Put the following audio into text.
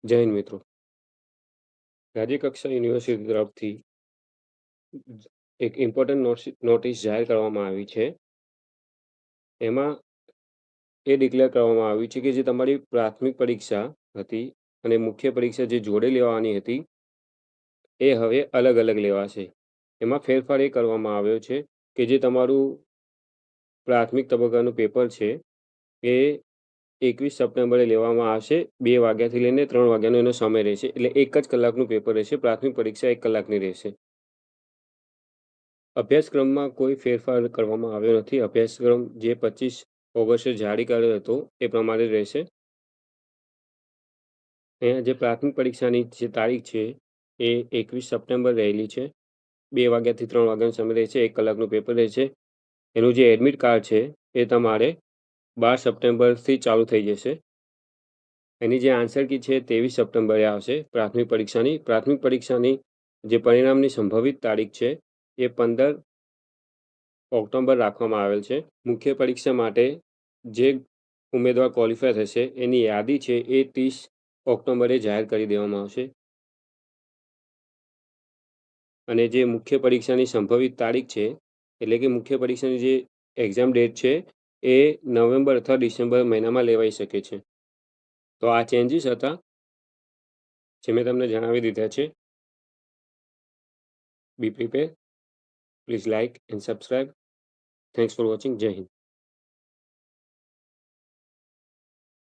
જય હિન્દ મિત્રો. રાજ્યકક્ષા યુનિવર્સિટી તરફથી એક ઇમ્પોર્ટન્ટ નોટિસ જાહેર કરવામાં આવી છે. એમાં એ ડિક્લેર કરવામાં આવ્યું છે કે જે તમારી પ્રાથમિક પરીક્ષા હતી અને મુખ્ય પરીક્ષા જે જોડે લેવાની હતી એ હવે અલગ અલગ લેવાશે. એમાં ફેરફાર એ કરવામાં આવ્યો છે કે જે તમારું પ્રાથમિક તબક્કાનું પેપર છે એ 21 સપ્ટેમ્બરે લેવામાં આવશે. 2 વાગ્યાથી લઈને 3 વાગ્યાનો એનો સમય રહેશે. એટલે 1 જ કલાકનું પેપર રહેશે. પ્રાથમિક પરીક્ષા 1 કલાકની રહેશે. અભ્યાસક્રમમાં કોઈ ફેરફાર કરવામાં આવ્યો નથી. અભ્યાસક્રમ જે 25 ઓગસ્ટે જારી કર્યો હતો એ પ્રમાણે રહેશે. અહીંયા જે પ્રાથમિક પરીક્ષાની જે તારીખ છે એ 21 સપ્ટેમ્બર રહેલી છે. 2 વાગ્યાથી 3 વાગ્યાનો સમય રહેશે. 1 કલાકનું પેપર રહેશે. એનું જે એડમિટ કાર્ડ છે એ તમારે 12 સપ્ટેમ્બરથી ચાલુ થઈ જશે. એની જે આન્સર કી છે 23 સપ્ટેમ્બરે આવશે પ્રાથમિક પરીક્ષાની. પ્રાથમિક પરીક્ષાની જે પરિણામની સંભવિત તારીખ છે એ 15 ઓક્ટોબર રાખવામાં આવેલ છે. મુખ્ય પરીક્ષા માટે જે ઉમેદવાર ક્વોલિફાય થશે એની યાદી છે એ 30 ઓક્ટોબરે જાહેર કરી દેવામાં આવશે. અને જે મુખ્ય પરીક્ષાની સંભવિત તારીખ છે એટલે કે મુખ્ય પરીક્ષાની જે એક્ઝામ ડેટ છે એ નવેમ્બર અથવા ડિસેમ્બર મહિનામાં લેવાઈ શકે છે. તો આ ચેન્જીસ હતા જે મેં તમને જણાવી દીધા છે. Be prepare. Please like and subscribe. Thanks for watching. જય હિન્દ.